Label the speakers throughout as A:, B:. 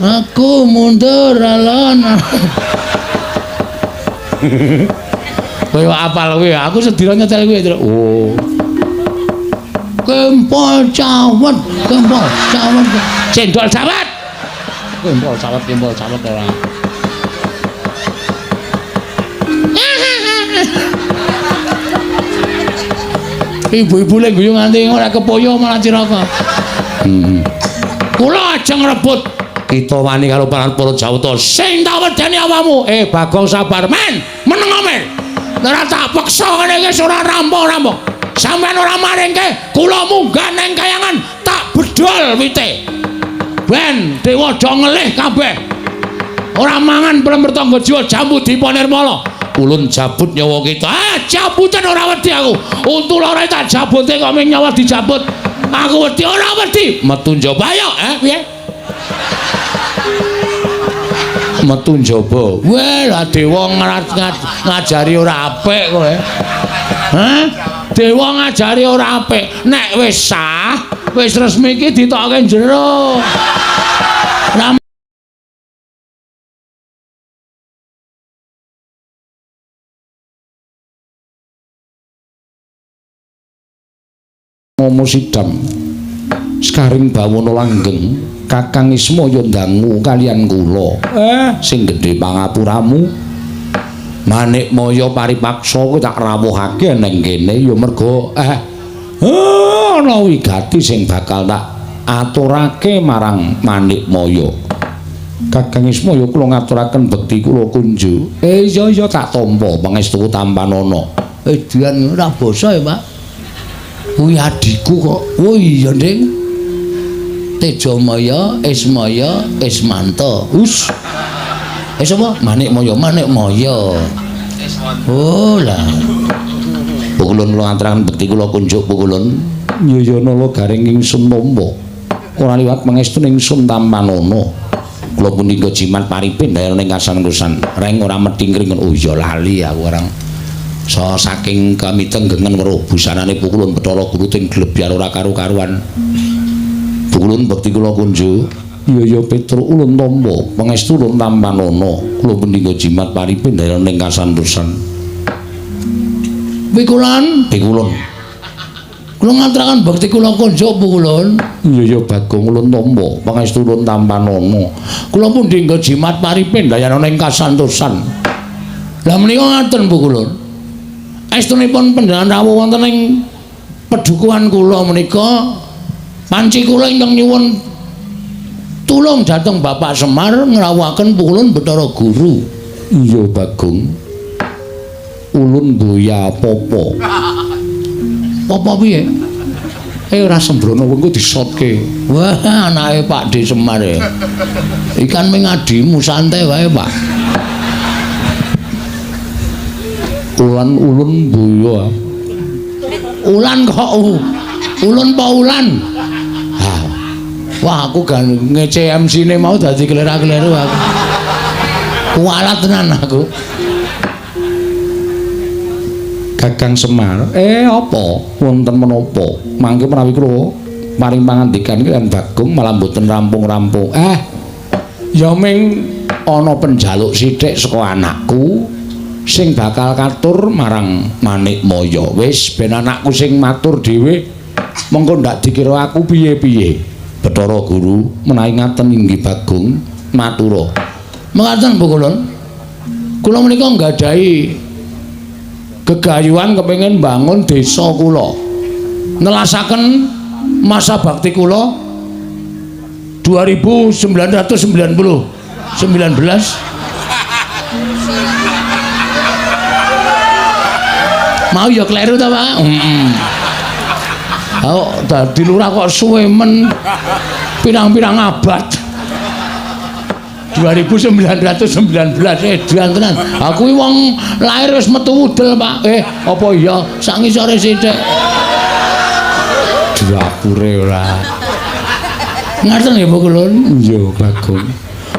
A: Aku mundur alon. Kowe apal kowe, aku sedira nyetel kowe. Oh. Kempol cawet, kempol cawet. Cendol cawet. Kempol cawet ora. Ibu-ibu le guyu nganti ora kepoyo malah ciraka. Kula ajeng rebut kita wani karo para Jawata sing tak wedeni awakmu. Bagong sabar men, meneng men. Ora tak peksa ngene iki ora rampung-rampung. Sampeyan ora maringke, kula munggah ning kayangan tak bedol wite. Ben dewa do ngelih kabeh. Ora mangan plemer tangga jiwa jambu diponirmala. Ulun jabut nyawa kita. Jabutan ora wedi aku. Untu lore tak jabute kok ming nyawa dijabut. Aku wedi ora wedi. Metu njaba ayo, piye? Metu njaba. Weh, lah dewa ngajari ora apik kowe. Hah? Dewa ngajari ora apik. Nek wis sah, wis resmi iki ditokke jero. Momo sidam sekaring bawana langgeng Kakang Ismaya ndangu kalian kula sing gedhe pangapuramu Manikmaya paripaksa kowe tak rawuhake ning kene ya mergo ana wigati sing bakal tak aturake marang Manikmaya. Kakang Ismaya kula ngaturaken bekti kula kunju. Iya tak tampa pangestu tampanana. Edian ora basa ya, Pak. Kuwi adikku kok. Oh iya, Nding. Tejamaya, Ismaya, Ismanta. Sapa? Manikmaya. Oh lah. Pukulun kula ngaturaken bekti kula kunjuk pukulun. Nyayana garing ingsun nampa. Ora liwat pangestu ingsun tampanana. Kula punika jimat paripin daerah ning kasan-kusan. Reng ora medhingring. Oh iya lali aku orang. So saking kami tenggengen weruh busanane pukulun Bathara Guru ting glebyar ora karu-karuan. Pukulun bekti kula kunjuk. Iya Petruk ulun tampa pangestu ulun tampanana. Kula punika jimat paripin daerah ning kasan-kusan. Pikulun. Kula ngaturaken bekti kula kunjuk pukulun. Iya Bagong ulun tampa pangestu ulun tampanana. Kula pundi nggo jimat paripin daerah ning kasantosan. Lah menika ngaten pukulun. Estunipun panjenengan rawuh wonten ing pedukuhan kula menika panci kula ingkang nyuwun tulung dhateng Bapak Semar ngrawuhaken pukulun Bathara Guru. Iya Bagong. Ulun boya apa-apa. Apa piye? Ora sembrono wengko disotke. Wah, anake Pak D Semar e. Ikan ming adimu santai wae, Pak. Ulun boya. Ulan kok ulun apa ulan? Wah, aku kan ngece MC-ne mau dadi kelera-keleru aku. Kualat tenan aku. Kakang Semar, apa? Wonten menapa? Mangke menawi kula paring pangandikan kan Bagong malah mboten rampung-rampung. Ya ming ana penjaluk sithik saka anakku sing bakal katur marang Manikmaya. Wis ben anakku sing matur dhewe mengko ndak dikira aku piye-piye. Bathara Guru menawi ngaten inggih Bagong matura. Mekaten pukulun. Kula menika nggadahi gegayuhan kepengin bangun desa kula. Nelasaken masa bakti kula 1919 mau ya kleru ta Pak? Dadi lurah kok suwe men pirang-pirang abad. 1919 edan tenan. Aku iki wong lahir wis metu wudel Pak. Apa iya sak ngisore sithik. Dapure ora. Ngaten nggih Pukulun? Iya Bagong.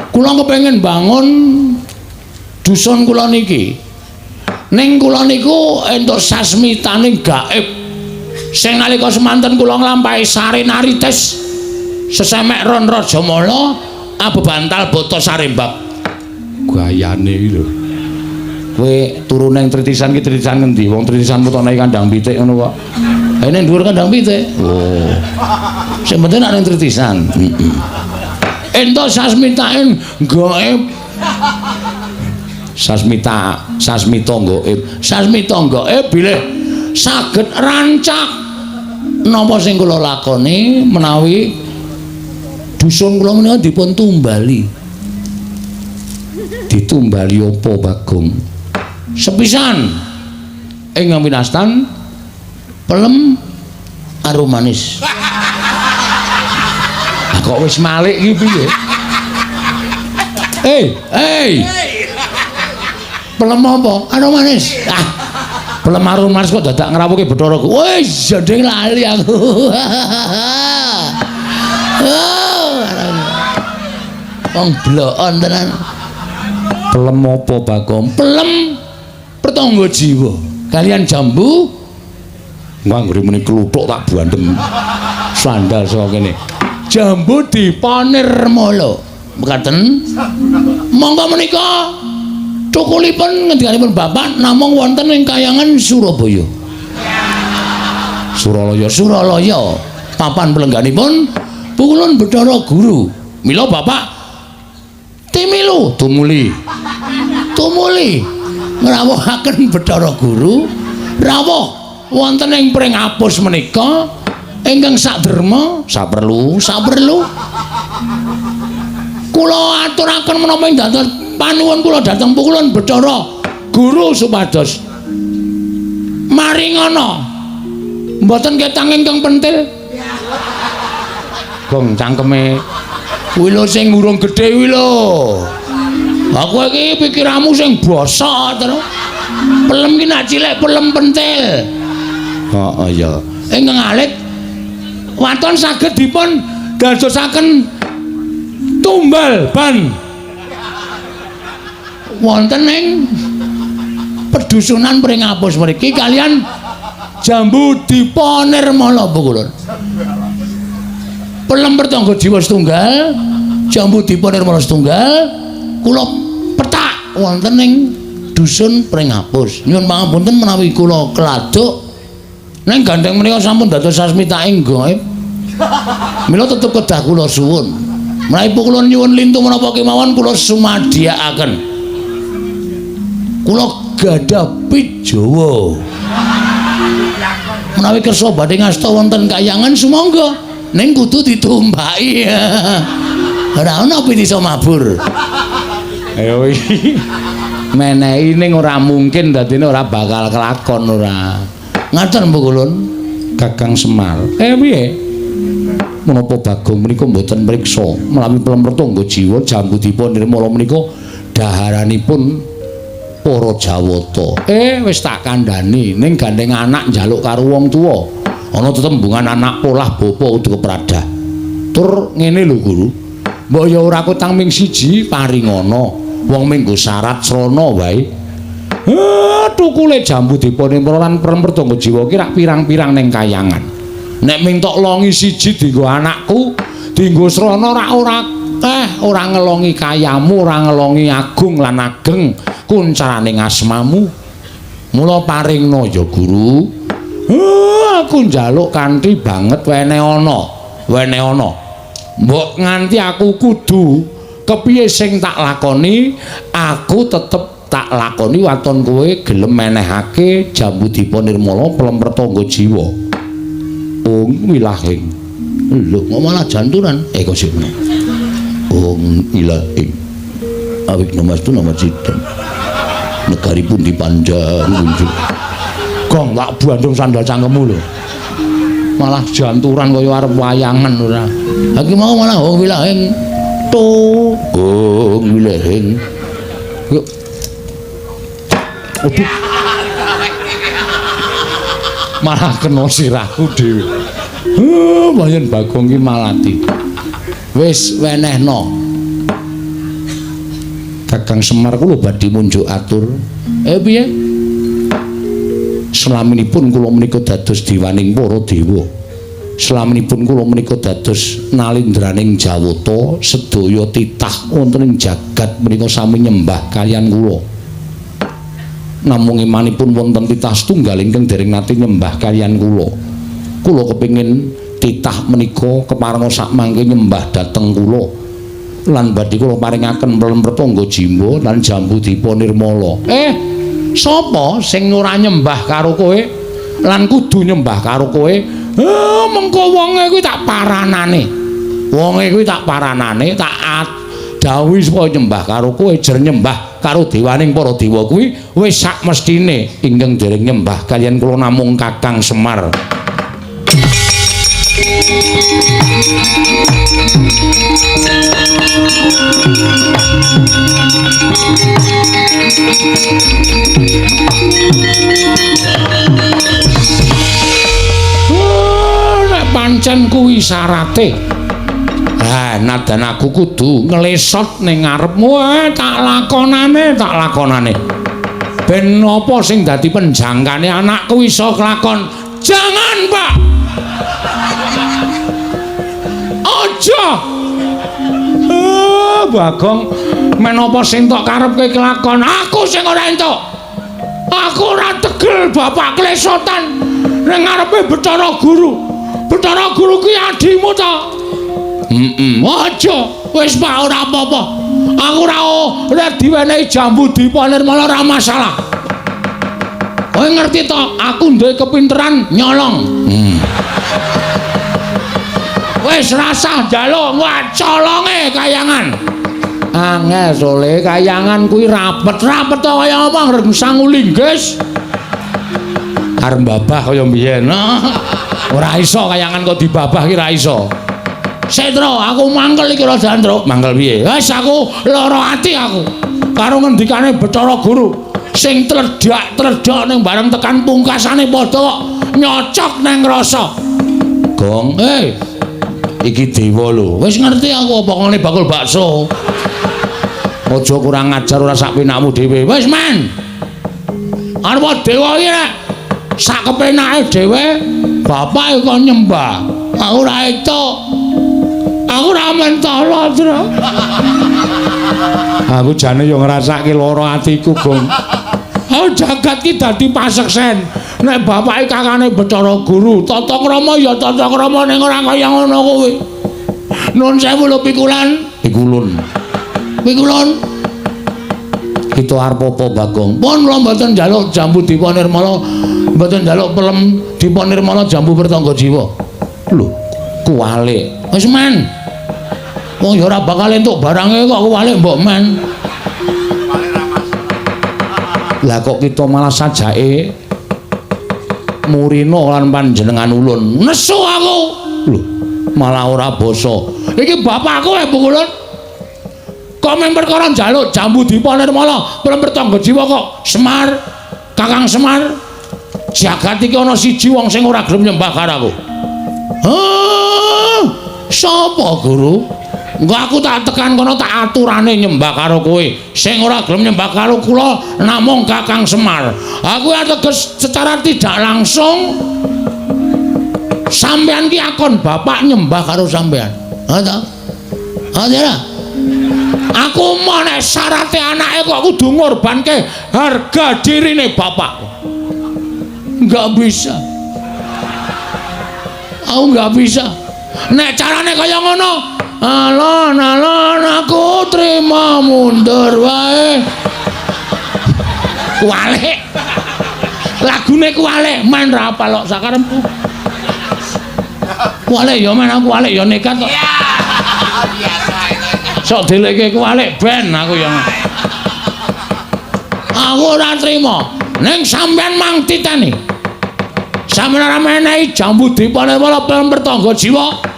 A: Kula kepengin bangun dusun kula niki. Ning kula niku entuk sasmitaning gaib. Sing nalika semanten kula nglampahi sari naritis sesemek ron Rajamala Abebantal Bata Sarembak. Gayane iki lho. Kowe turu nang tritisan ki tritisan ngendi? Wong tritisanmu tok nang kandang pitik ngono kok. Ha ning dhuwur kandang pitik. Oh. Sing penting nek nang tritisan. Ento sasmitain gaib. Sasmita gaib. Sasmita gaib bilih saged rancak napa sing kula lakoni menawi dusun kula menika dipun tumbali. Ditumbali apa Bagong? Sepisan ing winastan pelem arum manis. Kok wis malik iki piye? Pelem apa? Arum manis. Pelem arum manis kok dadak ngrawuhke Bathara. Wis jendeng lali aku. Wong bloon tenan. Pelem apa Bagong? Pelem pertangga jiwa. Kalian jambu nganggone muni kluthuk tak bandem. Sandal saka kene. Jambu dipanirmala. Mekaten. Monggo menika cukulipun ngendikanipun Bapak namung wonten ing Kayangan Surabaya. Suralaya. Papan pelengganipun Pukulun Bathara Guru. Mila Bapak timilu tumuli ngrawuhaken Bathara Guru rawuh wonten ing pring apus menika ingkang saderma saperlu kula aturaken menapa ing dados panuwun kula dhateng Pukulun Bathara Guru supados maringana mboten ketang ingkang pentil. Gong cangkeme kuwi lho sing urung gedhe kuwi lho. Aku iki pikiranmu sing bosok terus. Pelem ki nak cilik pelem pentil. Heeh ya. Ingkang alit waton saged dipun dadosaken tumbal ban wonten ing pedusunan pring apus mriki kalian jambu dipanirmala Pukulun. Pelem pertangga jiwa setunggal, jambu dipanirmala setunggal, kula petak wonten ing dusun pring apus. Nyuwun pangapunten menawi kula keladuk neng gandeng menika sampun dados sasmitaing gaib. Mila tetep kedah kula suwun. Menawi Pukulun nyuwun lintu menapa kemawon kula sumadyakaken. Kula gadah pit Jawa. Menawi kersa badhe ngasta wonten Kayangan sumangga ning kudu ditumbaki. Ora ana pit iso mabur. Ayo iki menehi ning ora mungkin dadine ora bakal kelakon ora. Ngaten Pukulun Kakang Semar. Piye? Menapa Bagong menika mboten mriksa menawi pelem pertangga jiwa jambu dipun nirmala menika daharanipun para Jawata. Wis tak kandhani ning gandeng anak njaluk karo wong tuwa. Ana tetembungan anak polah bapa uga kepradah. Tur ngene lho Guru. Mbok ya ora kutang ming siji paringana. Wong minggo syarat srana wae. Tukule jambu dipun nirmala lan pelem pertangga jiwa ki rak pirang-pirang ning Kayangan. Nek mintok longi siji dienggo anakku, dienggo srana ora ngelongi kayamu, ora ngelongi agung lan ageng kuncaraning asmamu. Mula paringna ya Guru. Aku njaluk kanthi banget wene ana. Mbok nganti aku kudu kepiye sing tak lakoni, aku tetep tak lakoni waton kowe gelem menehake jambu dipun nirmala pelem pertangga jiwa. Wilahing. Lho, kok malah janturan? Kok sipno. Wilahing. Awik namastu nama sidang. Negaripun dipanjang kunjuk. Gong tak bandung sandal cangkemmu lho. Malah janturan kaya arep wayangan ora. Ha iki mau malah wilahing. Wilahing. Yuk. Aduh. Malah kena sirahku dhewe. Mbayen Bagong ki malati. Wis wenehna. Kakang Semar kula badhe munjuk atur. Piye? Selaminipun kula menika dados diwaning para dewa. Slaminipun kula menika dados nalindraning jawata sedaya titah wonten ing jagat menika sami nyembah kaliyan kula. Namung imanipun wonten titah setunggal ingkang dereng nate nyembah kaliyan kula. Kula kepengin titah menika keparenga sakmangke nyembah dhateng kula. Lan badhe kula paringaken mrepangga jimba lan jambu dipa nirmala. Sapa sing ora nyembah karo kowe lan kudu nyembah karo kowe? Mengko wonge kuwi tak paranane. Wonge kuwi tak paranane, tak dawuhi supaya nyembah karo kowe, jer nyembah karo dewaning para dewa kuwi wis sak mestine. Ingkang dereng nyembah kaliyan kula namung Kakang Semar. Pancen kuwi syarate. Nadan aku kudu nglesot ning ngarepmu, tak lakonane. Ben apa sing dadi penjangkane anakku iso kelakon. Jangan, Pak. Aja. Bagong, men apa sing tok karepke kelakon? Aku sing ora entuk. Aku ora tegel bapak klesotan ning ngarepe Bathara Guru. Bathara Guru kuwi adimu ta? Aja. Wis Pak ora apa-apa. Aku ora diwenehi jambu dipa nirmala ora masalah. Kowe ngerti to, aku duwe kepinteran nyolong. Wis rasah njaluk colonge kayangan. Angel sole kayangan kuwi rapet-rapet to kaya apa rengsang ulinggis. Arep babah kaya mbiyen. Ora iso kayangan kok dibabah ki ora iso. Setro, aku mangkel iki ora jandruk. Mangkel piye? Wis aku lara ati aku. Karo ngendikane Bathara Guru sing tledhak ning bareng tekan pungkasane padha nyocok nang rasa. Gong, iki dewa lho. Wis ngerti aku apa ngene bakul bakso. Aja kurang ajar ora sak penakmu dhewe. Wis men. Arep dewa iki nek sak kepenake dhewe bapak kok nyembah. Aku ora etuk. Aku ora mentolo, Tru. Aku jane yo ngrasake lara atiku, Gong. Oh jagat ki dadi paseksen. Nek bapake kakane Bathara Guru, tata krama ya tata krama ning ora kaya ngono kuwi. Nuwun sewu lho pikulan. Pikulun. Kita arep apa, Bagong? Pun kula mboten njaluk jambu dipa nirmala, mboten njaluk pelem dipa nirmala jambu pertangga jiwa. Lho, kuwalik. Wis men. Wong ya ora bakal entuk barange kok kuwalik mbok men. Lah kok kita malah sajake murina lan panjenengan ulun. Nesu aku. Lho, malah ora basa. Iki bapakku Bu Kulun. Kok men perkara njaluk jambu dipa nirmala, pelem pertangga jiwa kok Semar, Kakang Semar. Jagat iki ana siji wong sing ora gelem nyembah karo aku. Sapa, Guru? Engko aku tak tekan kono tak aturane nyembah karo kowe. Sing ora gelem nyembah karo kula namung Kakang Semar. Aku ateges secara tidak langsung sampean ki akon bapak nyembah karo sampean. Ha ta? Ha ta? Aku mau nek syarate anake kok kudu ngorbanke harga dirine bapak. Enggak bisa. Aku enggak bisa. Nek carane kaya ngono, alon aku terima mundur wae. Kuwalik. Lagune kuwalik main ra apal kok sakarepku. Kuwalik ya men aku kuwalik ya nekat kok. Iya. Biasa itu. Sok dileke kuwalik ben aku ya. Aku ora trima. Ning sampean mang titeni. Sampeyan ora menehi jambu dipa nirmala pelem pertangga jiwa.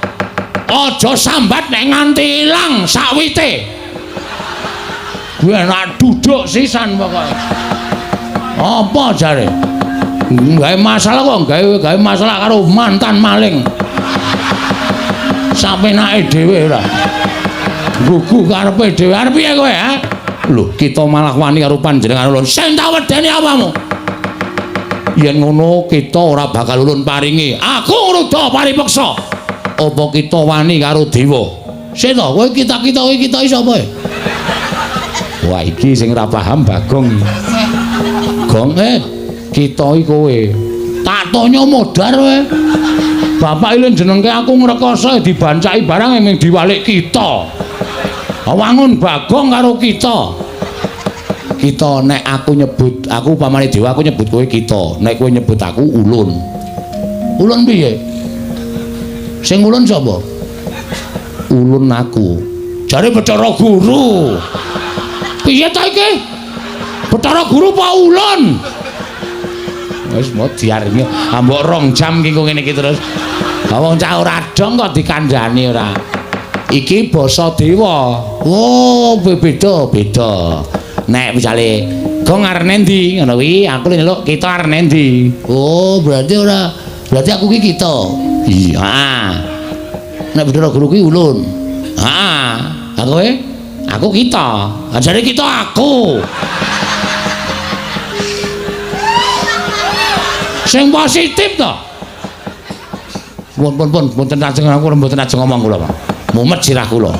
A: Aja sambat nek nganti ilang sakwite. Kuwi enak duduk sisan pokoke. Apa jare? Gawe masalah kok gawe masalah karo mantan maling. Sapenake dhewe ora. Gugu karepe dhewe. Arep piye kowe, ha? Lho, kita malah wani karo panjenengan ulun. Sing tak wedeni apamu? Yen ngono kita ora bakal ulun paringi. Aku ngruda paripeksa. Apa kita wani karo dewa? Sik to, kowe kita-kita kowe kita sapa? Wah iki sing ora paham Bagong. Gong kita iki kowe. Tak tanya modar kowe. Bapak ilin jenengke aku ngrekoso dibancaki barang emeng diwalik kita. Wangun Bagong karo kita. Kita nek aku nyebut aku pamane dewa aku nyebut kowe kita. Nek kowe nyebut aku ulun. Ulun piye? Sing ulun sapa? Ulun aku. Jare Bathara Guru. Piye ta iki? Bathara Guru apa ulun? Wis mau diaringi ambok 2 jam ki kok ngene iki terus. Wong cah ora dong kok dikandhani ora. Iki basa dewa. Oh, beda. Nek misale Gong arene ndi ngono kuwi aku nyeluk kita arene ndi. Oh, berarti aku ki kita. Iya. Nek Bathara Guru ki ulun. Heeh. Aku kita. Ajare kita aku. Sing positif to. Pun mboten ajeng aku mboten ajeng ngomong kula, Pak. Mumet sirah kula.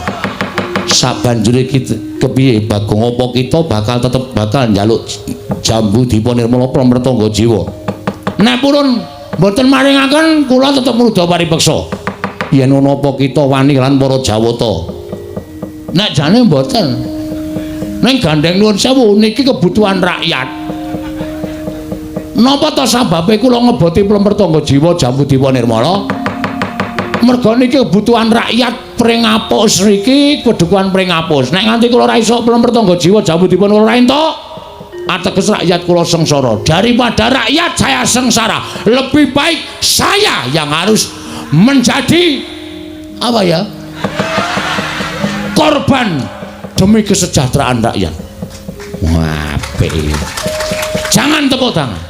A: Sabanjure kita kepiye Bagong apa kita tetep bakal njaluk jambu dipunirmala pramrtangga jiwa. Nek purun mboten maringaken kula tetep mrudha paripeksa. Yen ana apa kita wani lan para Jawata. Nek jane mboten. Ning gandeng nuwun sewu niki kebutuhan rakyat. Napa to sababe kula ngeboti pramrtangga jiwa jambu dipunirmala? Merga niki kebutuhan rakyat pring apus niki kedukuhan pring apus. Nek nganti kula ora iso pramrtangga jiwa jambu dipunirmala entuk ateges rakyat kula sengsara. Daripada rakyat saya sengsara, lebih baik saya yang harus menjadi apa ya? Korban demi kesejahteraan rakyat. Wah, jangan tepuk tangan.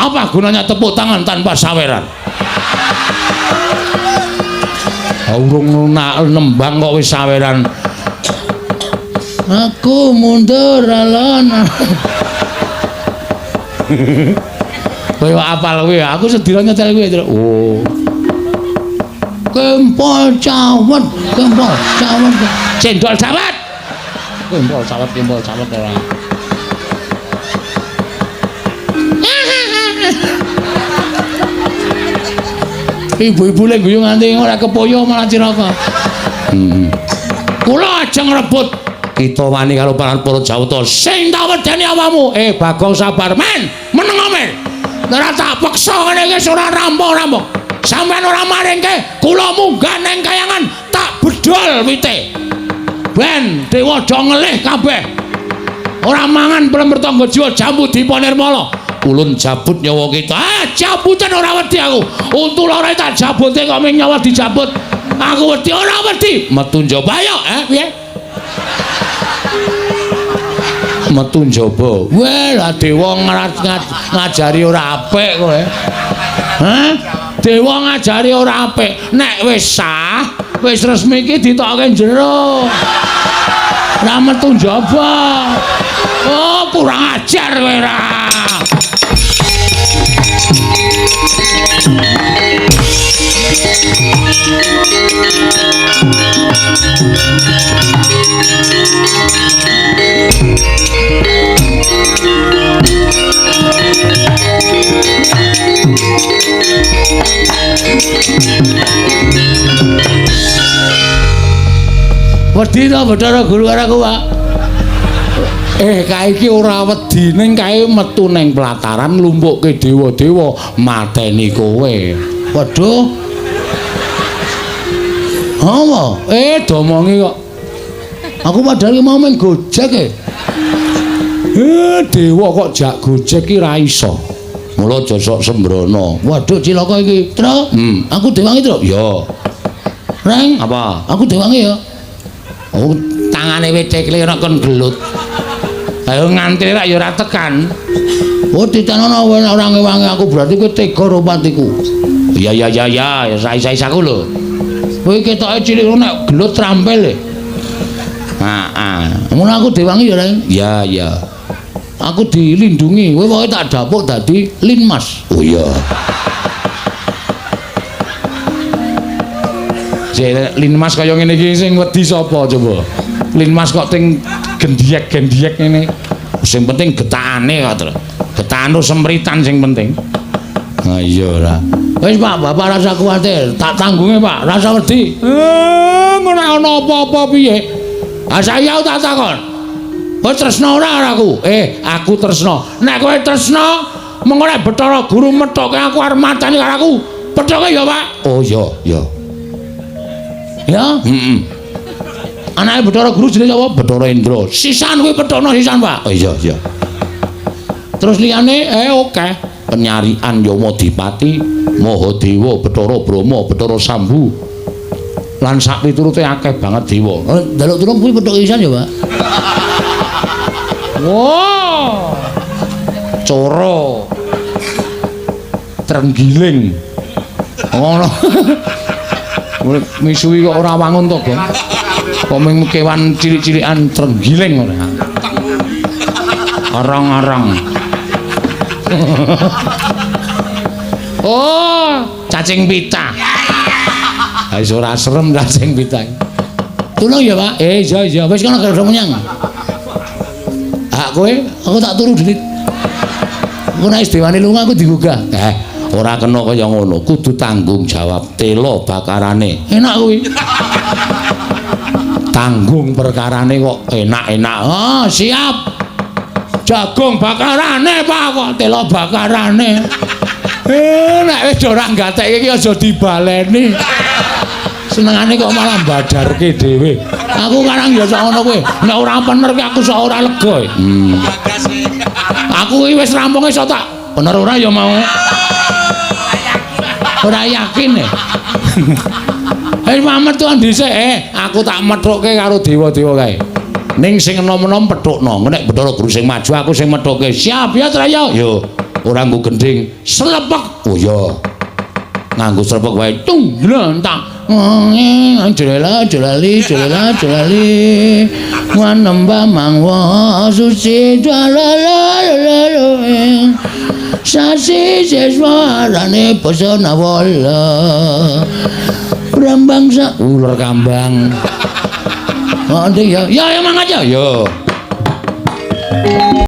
A: Apa gunanya tepuk tangan tanpa saweran? Urung nembang kok wis saweran. Aku mundur alon. Kowe apal kowe, aku sedira nyetel kowe. Oh. Kempol cawet. Cendol cawet. Kempol cawet ora. Ibu-ibu le guyu nganti ora kepoyo malah ciraka. Kula ajeng rebut kita wani karo para Jawata sing tak wedeni awakmu. Bagong sabar men, meneng men. Ora tak peksa ngene iki ora rampung-rampung. Sampeyan ora maringke kula munggah ning kayangan tak bedol wite. Ben dewa do ngelih kabeh. Ora mangan pramrtangga jiwa jambu dipunirmala. Ulun jabut nyawa kita. Jabutan ora wedi aku. Untu lara tak jabute kok ming nyawa dijabut. Aku wedi ora wedi. Metu njaba yo, piye? Metu njaba. Weh, lah dewa ngajari ora apik kowe. Hah? Dewa ngajari ora apik. Nek wis sah, wis resmi iki ditokke jero. Ora metu njaba. Oh, kurang ajar kowe ra. Wedi to Bathara Guru karo aku, Pak. Kae iki ora wedi ning kae metu ning pelataran nglumpukke dewa-dewa mateni kowe. Waduh. Apa? Domongi kok. Aku padahal mau main gojek dewa kok jak gojek ki ra iso. Mula aja sok sembrono. Waduh cilaka iki. Tru? Aku dewangi, Tru. Ya. Reng, apa? Aku dewangi ya. Oh, tangane wecekle ora kon gelut. Ayo ngantri rak ya ora tekan. Oh, ditanono ora ngewangi aku berarti kowe tega rompatiku. Ya, sae-saeku lho. Kowe ketoke cilik nek gelut trampil e. Heeh. Mun aku diwangi ya, Reng. Ya. Aku dilindungi, kowe pokoke tak dapuk dadi linmas. Oh iya. Linmas kaya ngene iki sing wedi sapa coba? Linmas kok ting gendiek-gendiek ngene. Sing penting getakane kok, Tru. Getakan sempritan sing penting. Ha iya ora. Wis Pak, Bapak rasa kuwatir, tak tanggunge Pak, rasa wedi. Ngono ana apa-apa piye? Ah saya tak takon. Kowe tresno ora aku? Aku tresno. Nek kowe tresno, mengko nek Bathara Guru methoke aku arep matani karo aku. Pethoke ya, Pak. Oh iya, iya. Ya? Anake Bathara Guru jenenge sapa? Bathara Indra. Sisan kuwi pethono sisan, Pak. Oh iya, iya. Terus liyane oke. Penyarian Yamadipati, Mahadewa, Bathara Brahma, Bathara Sambu. Lan sak piturute akeh banget dewa. Daluk tulung kuwi pethoke sisan ya, Pak. Wow. Coro. Trenggiling. Ngono. Misuwi kok ora wangun to, Gong. Kok mung kewan cilik-cilikan trenggiling ora. Arang-arang. Oh, cacing pita. Wis ora serem cacing pita. Tulung ya, Pak. Iya iya, wis kono gara menyang. Hak kowe, aku tak turu dhewe. Engko nek dewane lunga aku digugah. Ora kena kaya ngono, kudu tanggung jawab tela bakarane. Enak kuwi. Tanggung perkarane kok enak-enak. Oh, siap. Jagung bakarane Pak kok tela bakarane. Nek wis ora gatekke iki aja dibaleni. Senengane kok malah badarke dhewe. Aku karang ya sak ngono kowe. Nek ora bener ki aku sak ora lega. Aku iki wis rampunge sok tak. Bener ora ya mau. Ora yakin e. Mamet tuan dhisik aku tak methuke karo dewa-dewa kae. Ning sing enom-enom pethukno. Nek Bathara Guru sing maju aku sing methuke. Siap ya Traya. Yo. Ora nggo gending, slepek. Oh iya. Nganggo slepek wae. Tung glentang. Jelela jelali jelela jelali. Wanamba mangwa suci jalalala. Sasi seswarane pesona wala. Brambangsa ular kambang. Oh, ya, ya emang aja, yo.